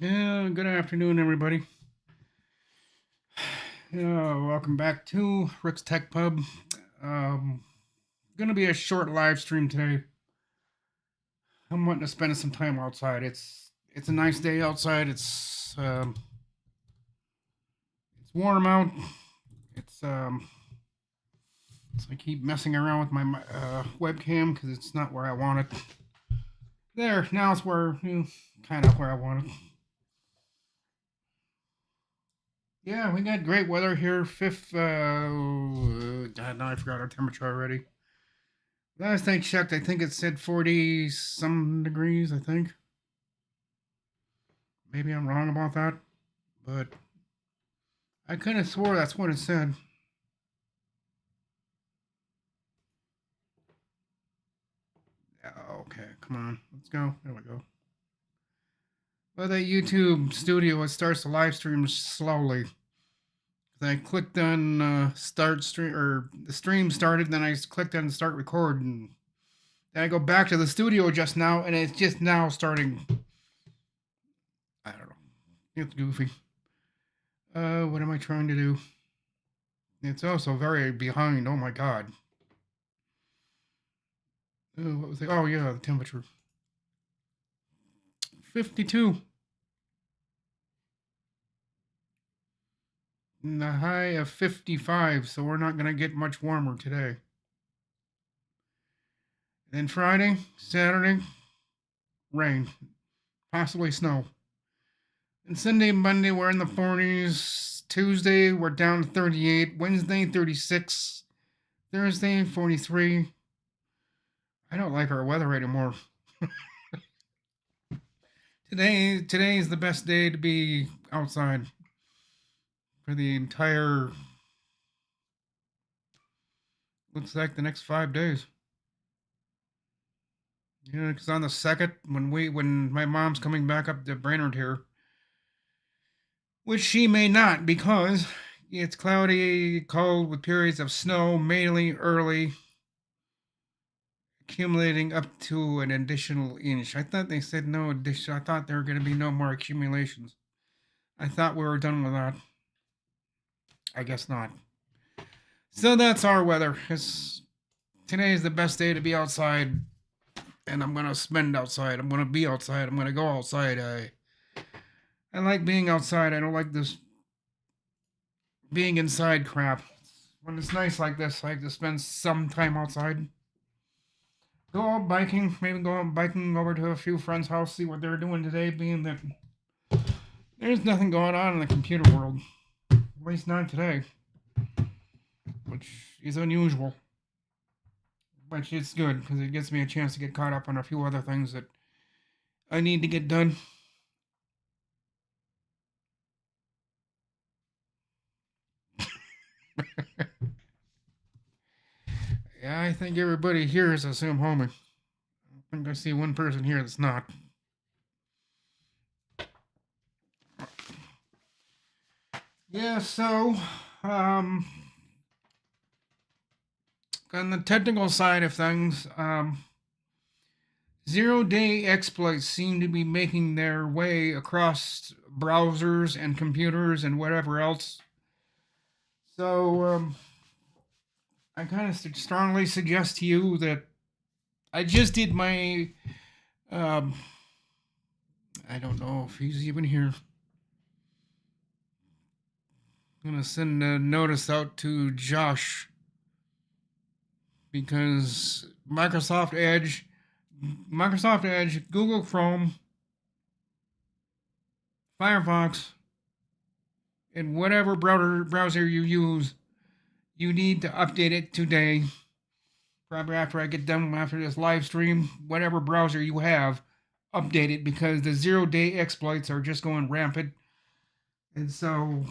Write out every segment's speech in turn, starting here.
Yeah, good afternoon, everybody. Welcome back to Rick's Tech Pub. Um, gonna be a short live stream today. I'm wanting to spend some time outside. It's a nice day outside. It's warm out. It's so I keep messing around with my webcam because it's not where I want it. There, now it's where kind of where I want it. Yeah, we got great weather here. Fifth, God, now I forgot our temperature already. Last I checked, I think it said 40 some degrees, I think. Maybe I'm wrong about that, but I kind of swore that's what it said. Okay, come on. Let's go. There we go. Well, that YouTube studio, it starts the live stream slowly. I clicked on start stream, or the stream started, then I clicked on start record, and then I go back to the studio just now, and it's just now starting. I don't know. It's goofy. What am I trying to do? It's also very behind. Oh my god. What was it? Oh yeah, the temperature. 52. And the high of 55, so we're not gonna get much warmer today. Then Friday, Saturday, rain, possibly snow. And Sunday, Monday, we're in the 40s. Tuesday, we're down to 38. Wednesday, 36. Thursday, 43. I don't like our weather anymore. Today is the best day to be outside for the entire, looks like the next 5 days. Yeah, because on the second, when my mom's coming back up to Brainerd here, which she may not because it's cloudy, cold with periods of snow, mainly early, accumulating up to an additional inch. I thought they said no addition. I thought there were going to be no more accumulations. I thought we were done with that. I guess not. So that's our weather. Today is the best day to be outside, and I'm gonna spend outside. I'm gonna be outside. I'm gonna go outside. I like being outside. I don't like this being inside crap. When it's nice like this, I like to spend some time outside. Go out biking, maybe go out biking over to a few friends' house, see what they're doing today, being that there's nothing going on in the computer world. At least not today. Which is unusual. Which is good, because it gives me a chance to get caught up on a few other things that I need to get done. Yeah, I think everybody here is assume homie. I think I see one person here that's not. Yeah, so on the technical side of things, zero-day exploits seem to be making their way across browsers and computers and whatever else. So I kind of strongly suggest to you that I just did my. Um, I don't know if he's even here. I'm gonna send a notice out to Josh because Microsoft Edge, Google Chrome, Firefox, and whatever browser you use, you need to update it today. Probably after I get done after this live stream, whatever browser you have, update it because the zero-day exploits are just going rampant. And so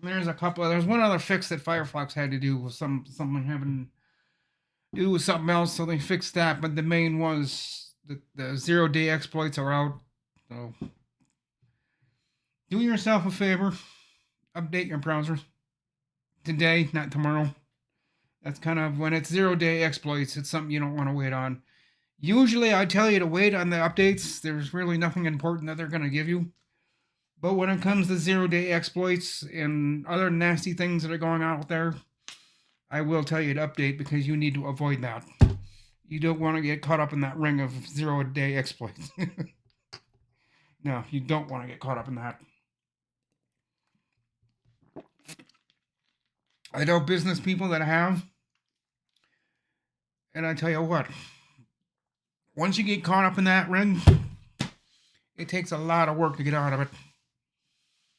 there's one other fix that Firefox had to do with something having to do with something else, so they fixed that. But the main was that the zero-day exploits are out. So do yourself a favor, update your browsers today, not tomorrow. That's kind of when it's zero-day exploits. It's something you don't want to wait on. Usually, I tell you to wait on the updates. There's really nothing important that they're going to give you. But when it comes to zero-day exploits and other nasty things that are going on out there, I will tell you to update because you need to avoid that. You don't want to get caught up in that ring of zero-day exploits. No, you don't want to get caught up in that. I know business people that have, and I tell you what, once you get caught up in that ring, it takes a lot of work to get out of it.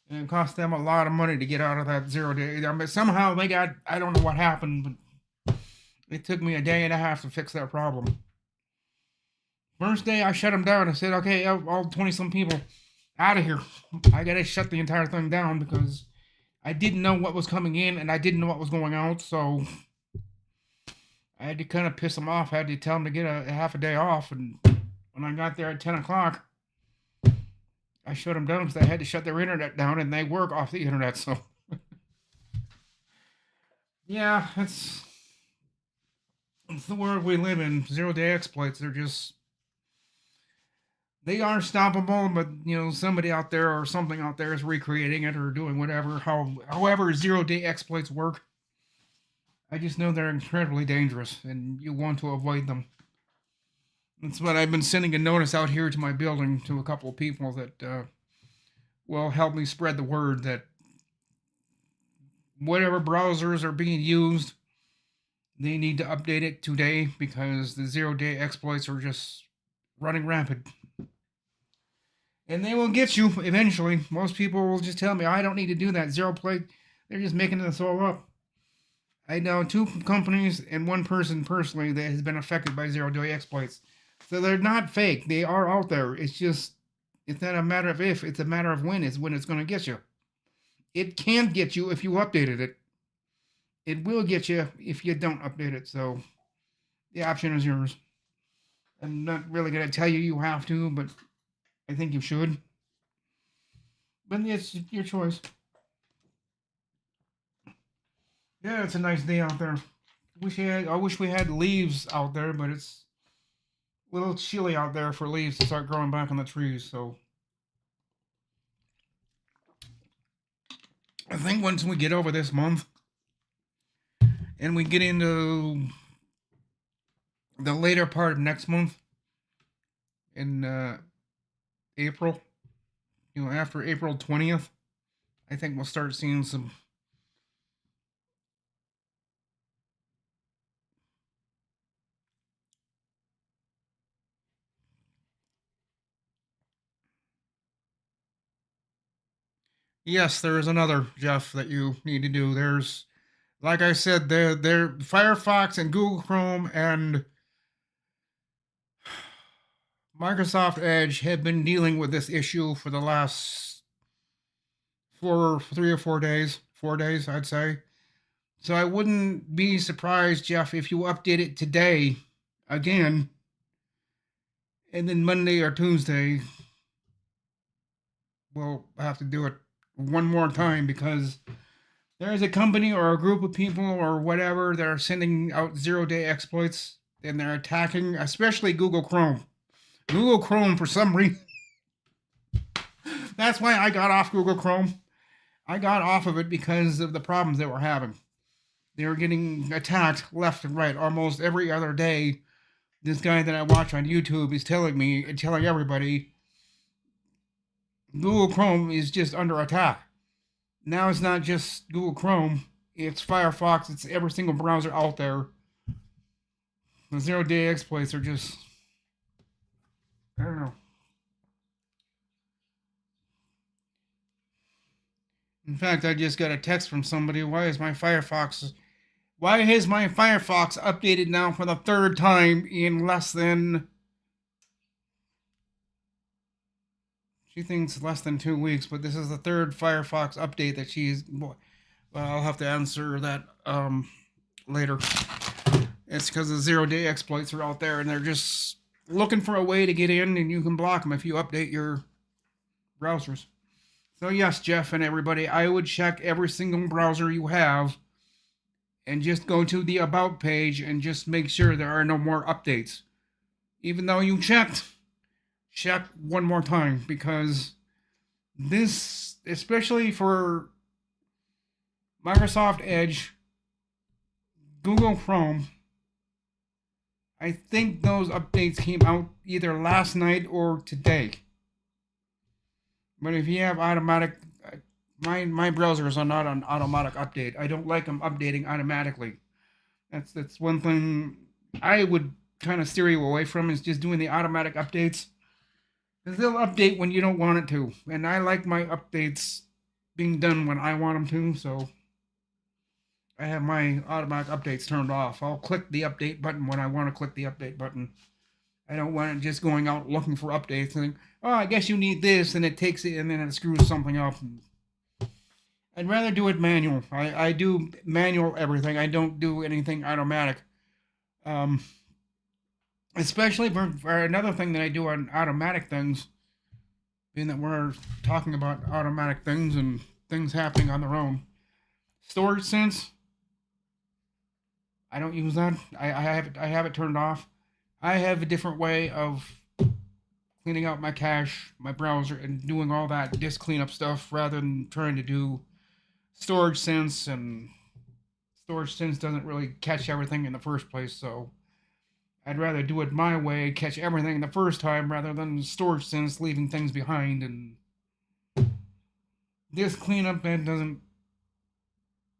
And it costs them a lot of money to get out of that 0 day. I mean, somehow they got, I don't know what happened, but it took me a day and a half to fix that problem. First day I shut them down. I said, okay, all 20 some people out of here. I got to shut the entire thing down because I didn't know what was coming in and I didn't know what was going out. So I had to kind of piss them off. I had to tell them to get a half a day off. And when I got there at 10 o'clock, I shut them down because I had to shut their internet down and they work off the internet. So yeah, it's the world we live in. 0 day exploits, they are stoppable, but somebody out there or something out there is recreating it or doing whatever. However 0 day exploits work, I just know they're incredibly dangerous and you want to avoid them. That's what I've been sending a notice out here to my building to a couple of people that will help me spread the word that whatever browsers are being used, they need to update it today because the 0 day exploits are just running rampant. And they will get you eventually. Most people will just tell me, I don't need to do that. Zero play, they're just making this all up. I know 2 companies and 1 person personally that has been affected by 0 day exploits. So they're not fake. They are out there. It's not a matter of if, it's a matter of when it's going to get you. It can get you if you updated it. It will get you if you don't update it. So the option is yours. I'm not really going to tell you you have to, but I think you should. But it's your choice. Yeah, it's a nice day out there. I wish we had leaves out there, but it's a little chilly out there for leaves to start growing back on the trees. So I think once we get over this month and we get into the later part of next month in April, after April 20th, I think we'll start seeing some. Yes, there is another, Jeff, that you need to do. There's, like I said, there Firefox and Google Chrome and Microsoft Edge have been dealing with this issue for the last 3 or 4 days. 4 days, I'd say. So I wouldn't be surprised, Jeff, if you update it today again, and then Monday or Tuesday we'll have to do it one more time because there's a company or a group of people or whatever that are sending out 0 day exploits and they're attacking, especially Google Chrome. Google Chrome, for some reason, that's why I got off Google Chrome. I got off of it because of the problems they were having. They were getting attacked left and right almost every other day. This guy that I watch on YouTube is telling everybody Google Chrome is just under attack. Now it's not just Google Chrome, it's Firefox, it's every single browser out there. The 0 day exploits are just, I don't know. In fact, I just got a text from somebody. Why is my Firefox updated now for the 3rd time in less than, she thinks less than 2 weeks, but this is the 3rd Firefox update that she's, well, I'll have to answer that later. It's because the 0 day exploits are out there and they're just looking for a way to get in, and you can block them if you update your browsers. So yes, Jeff and everybody, I would check every single browser you have and just go to the About page and just make sure there are no more updates. Even though you check one more time because This, especially for Microsoft Edge, Google Chrome, I think those updates came out either last night or today. But if you have automatic, my browsers are not on automatic update. I don't like them updating automatically. That's one thing I would kind of steer you away from, is just doing the automatic updates, because they'll update when you don't want it to, and I like my updates being done when I want them to. So I have my automatic updates turned off. I'll click the update button when I want to click the update button. I don't want it just going out looking for updates and oh, I guess you need this, and it takes it and then it screws something up. I'd rather do it manual. I do manual everything. I don't do anything automatic. Um, Especially for another thing that I do on automatic things, being that we're talking about automatic things and things happening on their own. Storage sense, I don't use that. I have it turned off. I have a different way of cleaning out my cache, my browser, and doing all that disk cleanup stuff rather than trying to do storage sense. And storage sense doesn't really catch everything in the first place, so I'd rather do it my way, catch everything the first time, rather than storage sense leaving things behind. And disk cleanup, that doesn't,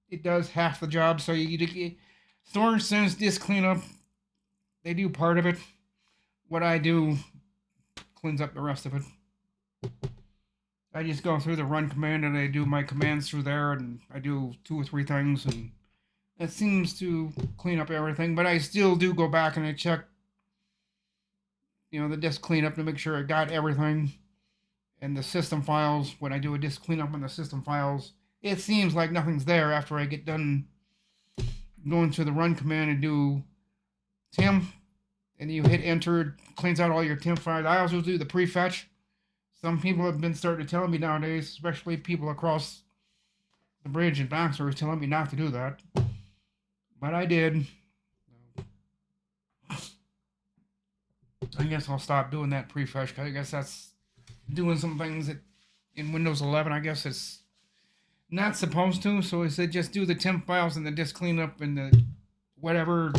it does half the job. So you storage sense, disk cleanup, they do part of it. What I do cleans up the rest of it. I just go through the run command and I do my commands through there, and I do 2 or 3 things, and it seems to clean up everything. But I still do go back and I check, the disk cleanup to make sure I got everything. And the system files, when I do a disk cleanup on the system files, it seems like nothing's there after I get done going to the run command and do temp, and you hit enter, it cleans out all your temp files. I also do the prefetch. Some people have been starting to tell me nowadays, especially people across the bridge in Baxter, is telling me not to do that. But I did. I guess I'll stop doing that prefetch, because I guess that's doing some things that in Windows 11, I guess it's not supposed to. So I said just do the temp files and the disk cleanup and the whatever,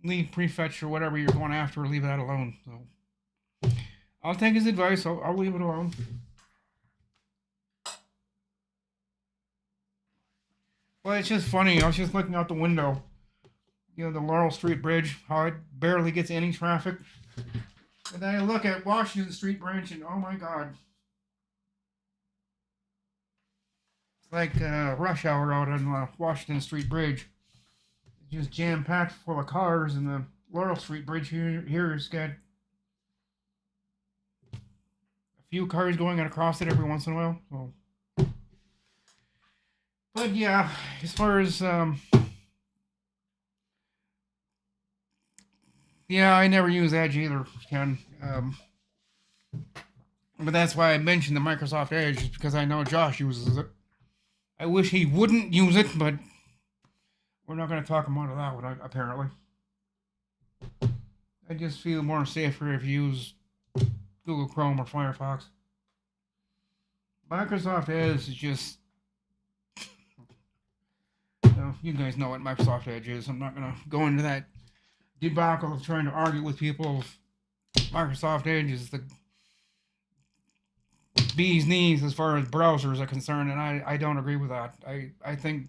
leave prefetch or whatever you're going after, leave that alone. So I'll take his advice. I'll leave it alone. Well, it's just funny. I was just looking out the window. The Laurel Street Bridge, how it barely gets any traffic. And then I look at Washington Street Bridge, and oh my God. It's like rush hour out on Washington Street Bridge. It's just jam-packed full of cars, and the Laurel Street Bridge here has got a few cars going across it every once in a while. So. But yeah, as far as yeah, I never use Edge either, Ken. But that's why I mentioned the Microsoft Edge, because I know Josh uses it. I wish he wouldn't use it, but we're not going to talk him out of that one, apparently. I just feel more safer if you use Google Chrome or Firefox. Microsoft Edge is just... you guys know what Microsoft Edge is. I'm not going to go into that debacle of trying to argue with people. Microsoft Edge is the bee's knees as far as browsers are concerned, and I don't agree with that. I think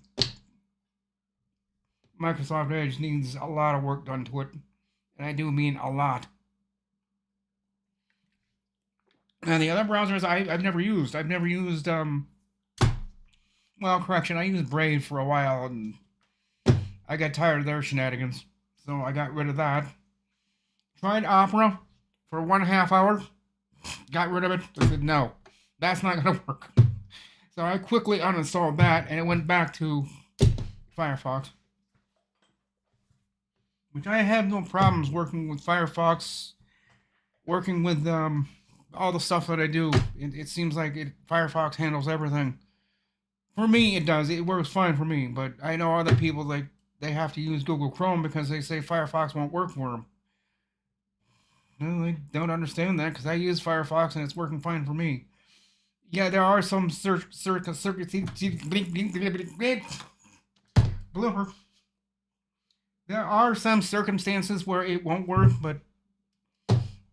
Microsoft Edge needs a lot of work done to it, and I do mean a lot. And the other browsers I've never used. I've never used, well, correction, I used Brave for a while, and I got tired of their shenanigans, so I got rid of that. Tried Opera for 1.5 hours, got rid of it. I said, no, that's not going to work. So I quickly uninstalled that, and it went back to Firefox. Which I have no problems working with Firefox, working with all the stuff that I do. It seems like Firefox handles everything. For me, it does. It works fine for me, but I know other people, they have to use Google Chrome because they say Firefox won't work for them. No, I don't understand that, because I use Firefox and it's working fine for me. Yeah, there are some blooper. There are some circumstances where it won't work, but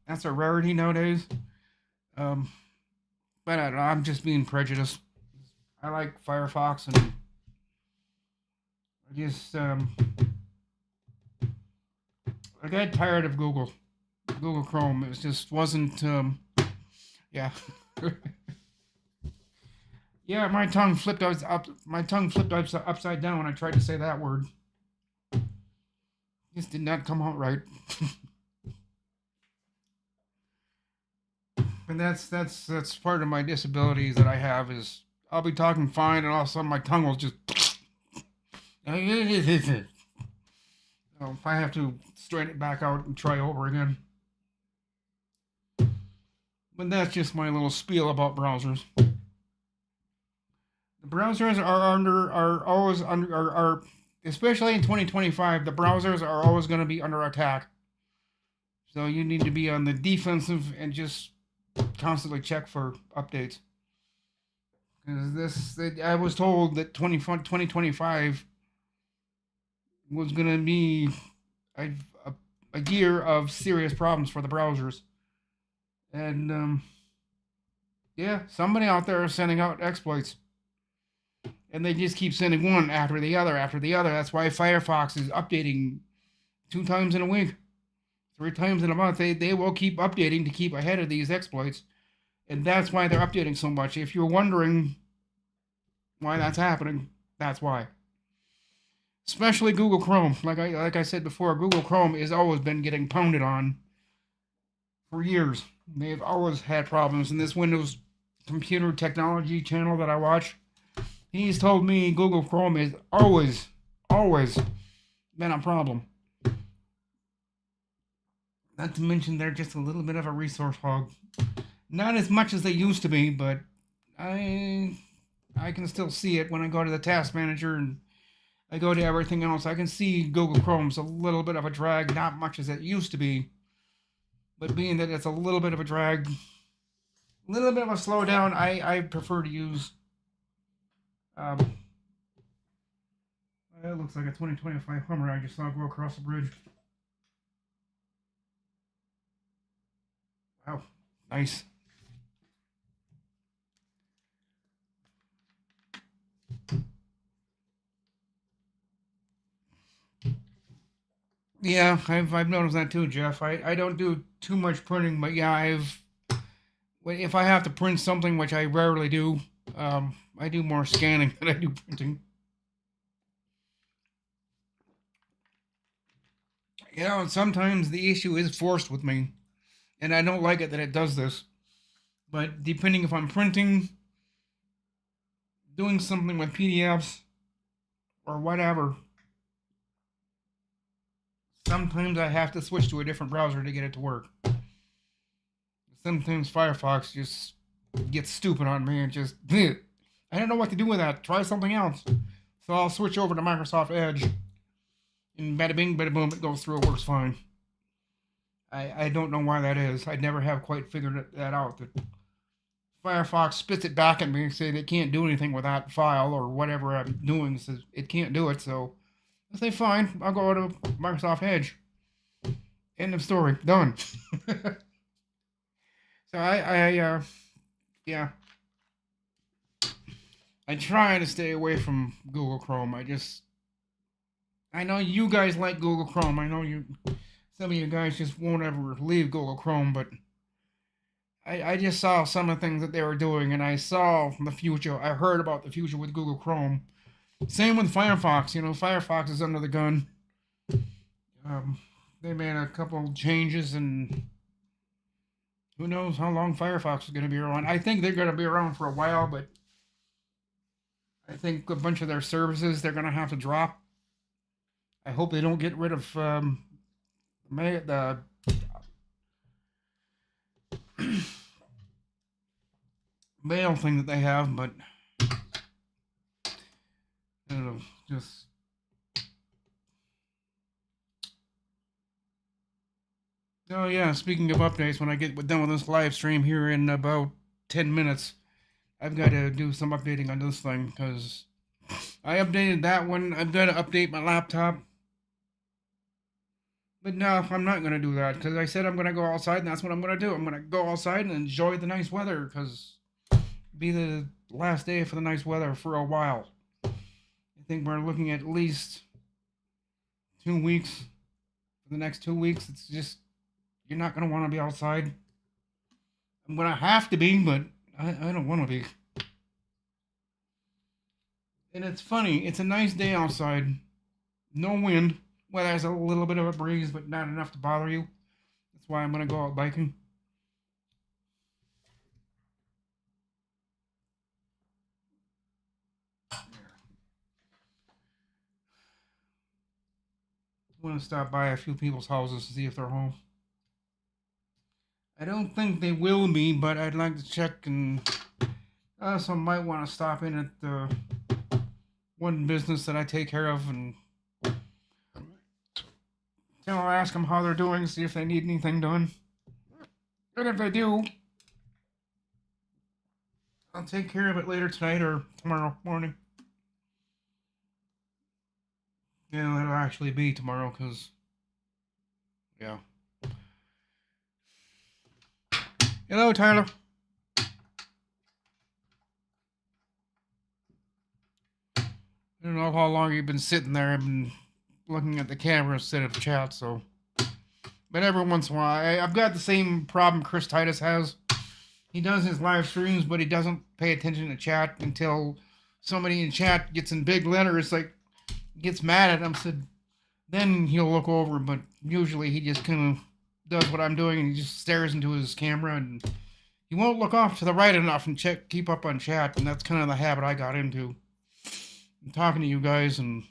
that's a rarity nowadays. Um, but I don't know, I'm just being prejudiced. I like Firefox, and I got tired of Google Chrome. It just wasn't. Yeah, yeah. My tongue flipped upside down when I tried to say that word. Just did not come out right. And that's part of my disabilities that I have is I'll be talking fine, and all of a sudden my tongue will just. So if I have to straighten it back out and try over again. But that's just my little spiel about browsers. The browsers are always under are especially in 2025. The browsers are always going to be under attack. So you need to be on the defensive and just constantly check for updates. Because I was told that 2025 was going to be a, a, a year of serious problems for the browsers. And yeah, somebody out there is sending out exploits. And they just keep sending one after the other after the other. That's why Firefox is updating 2 times in a week, 3 times in a month. They will keep updating to keep ahead of these exploits. And that's why they're updating so much. If you're wondering why that's happening, that's why. Especially Google Chrome. Like I said before, Google Chrome has always been getting pounded on for years. They've always had problems. And this Windows computer technology channel that I watch, he's told me Google Chrome is always been a problem. Not to mention they're just a little bit of a resource hog. Not as much as they used to be, but I can still see it when I go to the task manager and I go to everything else. I can see Google Chrome's a little bit of a drag, not much as it used to be. But being that it's a little bit of a drag, a little bit of a slowdown, I prefer to use. It looks like a 2025 Hummer I just saw go across the bridge. Wow, nice. Yeah, I've noticed that too, Jeff. I don't do too much printing, but yeah, if I have to print something, which I rarely do, I do more scanning than I do printing. You know, and sometimes the issue is forced with me, and I don't like it that it does this. But depending if I'm printing, doing something with PDFs, or whatever, sometimes I have to switch to a different browser to get it to work. Sometimes Firefox just gets stupid on me and just, I don't know what to do with that. Try something else. So I'll switch over to Microsoft Edge, and bada bing, bada boom, it goes through, it works fine. I don't know why that is. I never have quite figured that out. That Firefox spits it back at me and says it can't do anything with that file or whatever I'm doing. Says it can't do it. So I say, fine, I'll go to Microsoft Edge. End of story. Done. So yeah. I try to stay away from Google Chrome. I know you guys like Google Chrome. I know some of you guys just won't ever leave Google Chrome, but I just saw some of the things that they were doing, and I saw the future. I heard about the future with Google Chrome. Same with Firefox. You know, Firefox is under the gun. They made a couple changes, and who knows how long Firefox is going to be around. I think they're going to be around for a while, but I think a bunch of their services they're going to have to drop. I hope they don't get rid of the mail thing that they have, but I don't know, just oh yeah. Speaking of updates, when I get done with this live stream here in about 10 minutes, I've got to do some updating on this thing because I updated that one. I've got to update my laptop. But no, I'm not going to do that because I said I'm going to go outside and that's what I'm going to do. I'm going to go outside and enjoy the nice weather because be the last day for the nice weather for a while. I think we're looking at least 2 weeks. For the next 2 weeks, it's just, you're not going to want to be outside. I'm going to have to be, but I don't want to be. And it's funny, it's a nice day outside. No wind. Well, there's a little bit of a breeze, but not enough to bother you. That's why I'm going to go out biking. I want to stop by a few people's houses to see if they're home. I don't think they will be, but I'd like to check, and also might want to stop in at the one business that I take care of and ask them how they're doing, see if they need anything done. And if they do, I'll take care of it later tonight or tomorrow morning. Yeah, it'll actually be tomorrow, because, yeah. Hello, Tyler. I don't know how long you've been sitting there. I've been looking at the camera instead of chat, so. But every once in a while, I've got the same problem Chris Titus has. He does his live streams, but he doesn't pay attention to chat until somebody in chat gets in big letters, like, gets mad at him. Said, then he'll look over, but usually he just kind of does what I'm doing and he just stares into his camera and he won't look off to the right enough and keep up on chat, and that's kind of the habit I got into. I'm talking to you guys and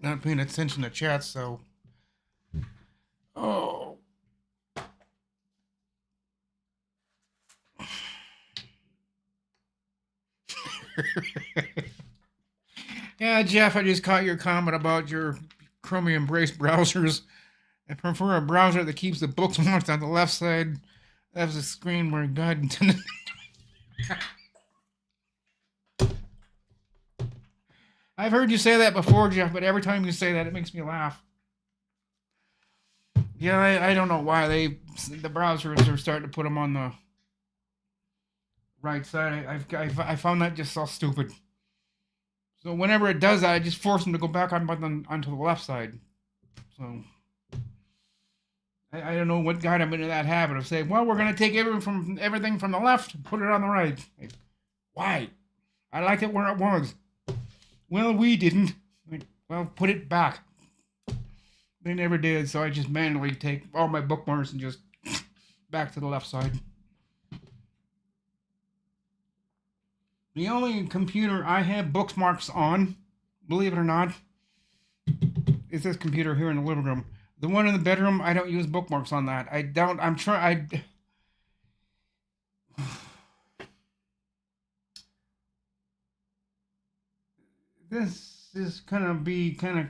not paying attention to chat, so. Oh. Yeah, Jeff, I just caught your comment about your Chromium Brace browsers. I prefer a browser that keeps the bookmarks on the left side of the screen where God intended. I've heard you say that before, Jeff, but every time you say that, it makes me laugh. Yeah, I don't know why the browsers are starting to put them on the right side. I found that just so stupid. So whenever it does that, I just force them to go back onto the left side. So I don't know what got him into that habit of saying, well, we're going to take everything from the left and put it on the right. Like, why? I liked it where it was. Well, we didn't. Like, well, put it back. They never did, so I just manually take all my bookmarks and just back to the left side. The only computer I have bookmarks on, believe it or not, is this computer here in the living room. The one in the bedroom, I don't use bookmarks on that. I don't, I'm trying, this is gonna be kind of,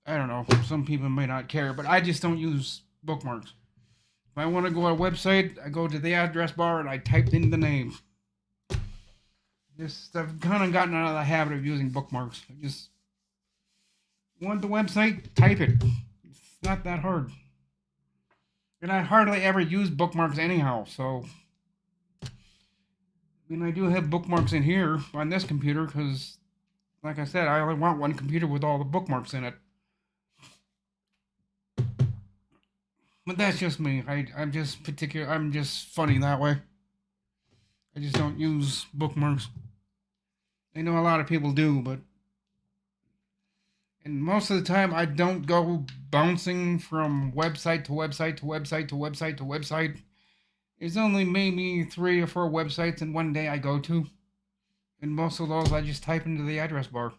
I don't know, some people may not care, but I just don't use bookmarks. If I want to go to a website, I go to the address bar and I type in the name. I've kind of gotten out of the habit of using bookmarks. I just want the website, type it. It's not that hard. And I hardly ever use bookmarks anyhow, so. I mean, I do have bookmarks in here on this computer because, like I said, I only want one computer with all the bookmarks in it. But that's just me. I'm just funny that way. I just don't use bookmarks. I know a lot of people do, but. And most of the time, I don't go bouncing from website to website to website to website to website. There's only maybe 3 or 4 websites in one day I go to. And most of those I just type into the address bar.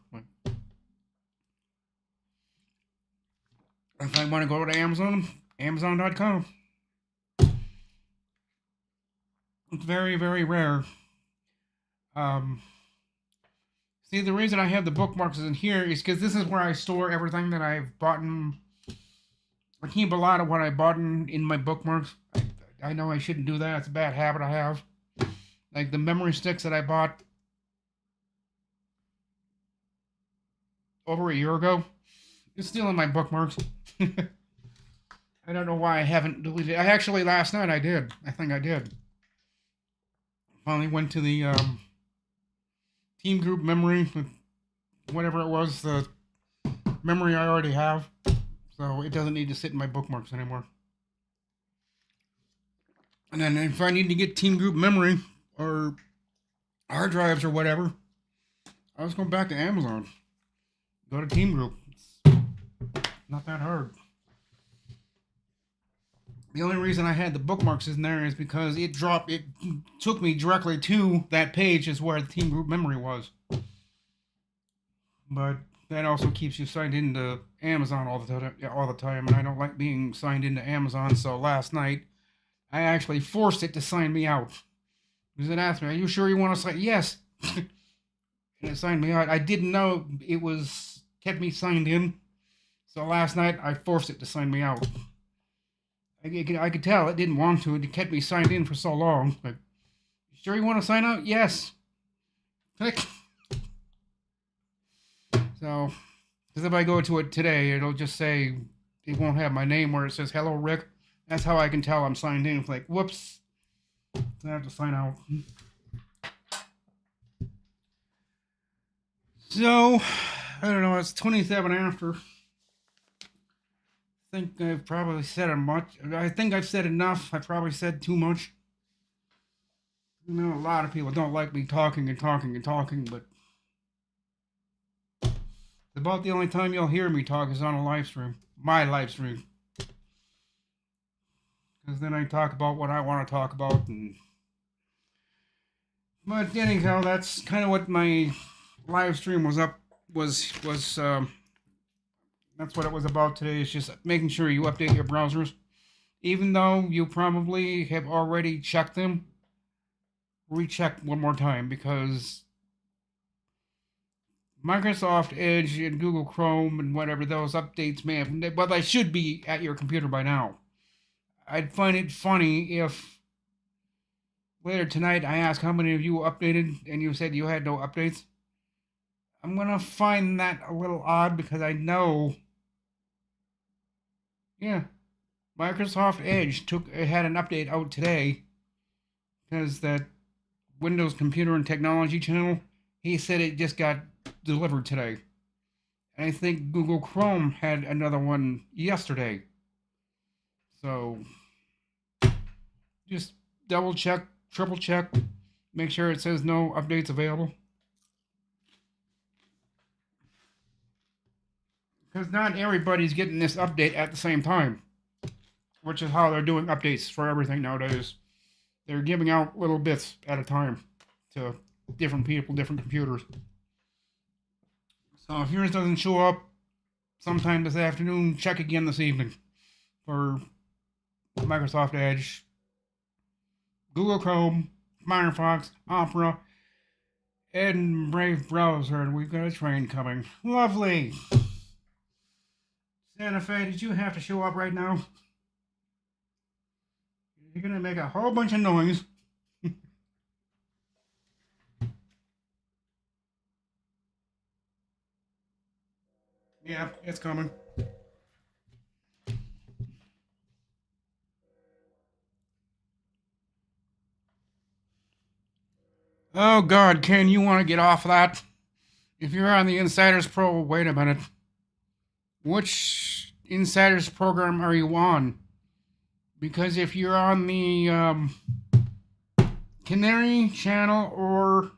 If I want to go to Amazon, Amazon.com. It's very, very rare. See, the reason I have the bookmarks in here is because this is where I store everything that I've bought. I keep a lot of what I bought in my bookmarks. I know I shouldn't do that. It's a bad habit I have. Like the memory sticks that I bought over a year ago. It's still in my bookmarks. I don't know why I haven't deleted it. I actually, last night I did. I think I did. Finally went to the team group memory with whatever it was, the memory I already have. So it doesn't need to sit in my bookmarks anymore. And then if I need to get team group memory or hard drives or whatever, I just go back to Amazon. Go to team group. It's not that hard. The only reason I had the bookmarks in there is because it took me directly to that page is where the team group memory was. But that also keeps you signed into Amazon all the time, and I don't like being signed into Amazon. So last night, I actually forced it to sign me out. Because it asked me, "Are you sure you want to sign?" Yes. And it signed me out. I didn't know it was kept me signed in. So last night, I forced it to sign me out. I could tell it didn't want to. It kept me signed in for so long. Like, sure you want to sign out? Yes. Click. So, because if I go to it today, it'll just say, it won't have my name where it says, "Hello, Rick." That's how I can tell I'm signed in. It's like, whoops. I have to sign out. So, I don't know, it's 27 after. I think I've probably said much. I think I've said enough. I probably said too much. You know, a lot of people don't like me talking and talking and talking, but about the only time you'll hear me talk is on a live stream. My live stream. Because then I talk about what I want to talk about. But anyhow, that's kind of what my live stream was that's what it was about today. Is just making sure you update your browsers. Even though you probably have already checked them, recheck one more time, because Microsoft Edge and Google Chrome and whatever those updates may have, well, they should be at your computer by now. I'd find it funny if later tonight I ask how many of you updated and you said you had no updates. I'm going to find that a little odd because I know, yeah, Microsoft Edge had an update out today because that Windows Computer and Technology channel, he said it just got delivered today. And I think Google Chrome had another one yesterday. So just double check, triple check, make sure it says no updates available. Because not everybody's getting this update at the same time, which is how they're doing updates for everything nowadays. They're giving out little bits at a time to different people, different computers. So if yours doesn't show up sometime this afternoon, check again this evening for Microsoft Edge, Google Chrome, Firefox, Opera, and Brave Browser, and we've got a train coming. Lovely! Santa Fe, did you have to show up right now? You're gonna make a whole bunch of noise. Yeah, it's coming. Oh God, Ken, you want to get off of that? If you're on the Insiders Pro, wait a minute. Which Insiders program are you on? Because if you're on the Canary channel, or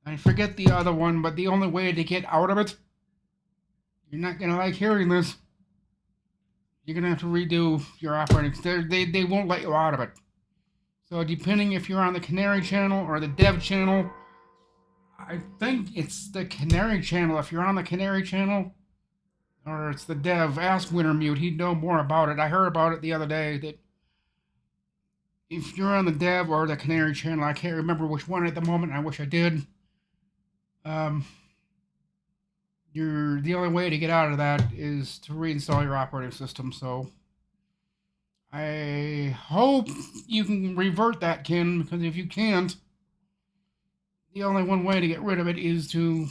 I forget the other one, but the only way to get out of it, you're not gonna like hearing this. You're gonna have to redo your operating. They won't let you out of it. So depending if you're on the Canary channel or the Dev channel, I think it's the Canary channel. If you're on the Canary channel, or it's the Dev, ask Wintermute. He'd know more about it. I heard about it the other day that if you're on the Dev or the Canary channel, I can't remember which one at the moment. I wish I did. The only way to get out of that is to reinstall your operating system. So I hope you can revert that, Ken, because if you can't, the only one way to get rid of it is to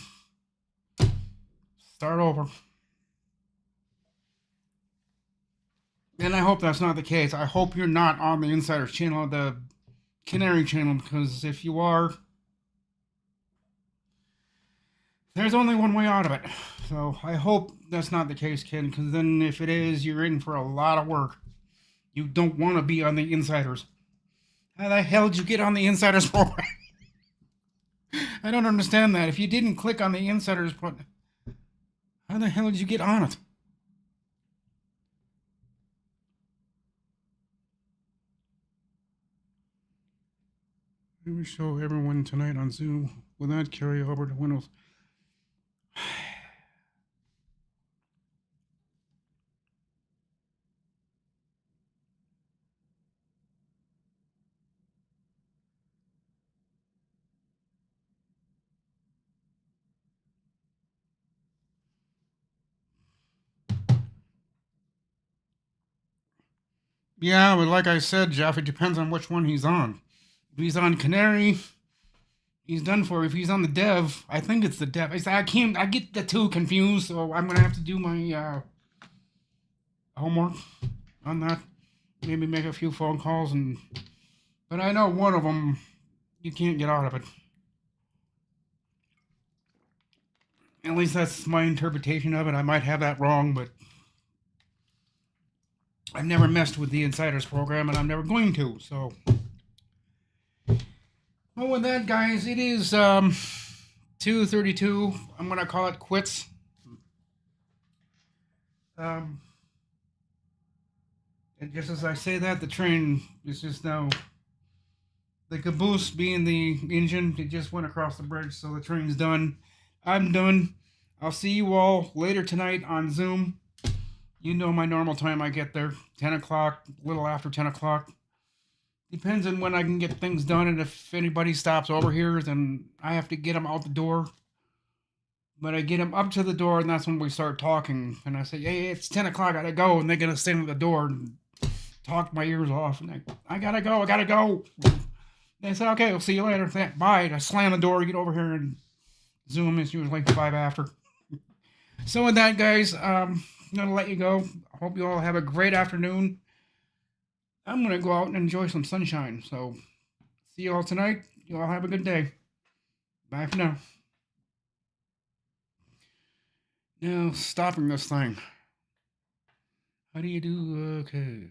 start over. And I hope that's not the case. I hope you're not on the Insiders channel, the Canary channel, because if you are, there's only one way out of it. So I hope that's not the case, Ken, because then if it is, you're in for a lot of work. You don't want to be on the Insiders. How the hell did you get on the Insiders program? I don't understand that. If you didn't click on the Insiders, how the hell did you get on it? We show everyone tonight on Zoom without carry over to Windows. Yeah, but like I said, Jeff, it depends on which one he's on. If he's on Canary, he's done for. If he's on the dev, I think it's the dev. I get the two confused, so I'm gonna have to do my homework on that. Maybe make a few phone calls but I know one of them you can't get out of it. At least that's my interpretation of it. I might have that wrong, but I've never messed with the Insiders program, and I'm never going to. So, well, with that, guys, it is 2:32. I'm gonna call it quits. And just as I say that, the train is just now. The caboose being the engine, it just went across the bridge, so the train's done. I'm done. I'll see you all later tonight on Zoom. You know my normal time I get there, 10 o'clock, a little after 10 o'clock. Depends on when I can get things done, and if anybody stops over here, then I have to get them out the door. But I get them up to the door, and that's when we start talking. And I say, hey, it's 10 o'clock, I gotta go. And they're gonna stand at the door and talk my ears off. And I gotta go. They say, okay, we'll see you later. Bye. I slam the door, get over here, and Zoom is usually 5 after. So with that, guys, I'm gonna let you go. I hope you all have a great afternoon. I'm gonna go out and enjoy some sunshine. So see you all tonight. You all have a good day. Bye for now. Now stopping this thing. How do you do? Okay.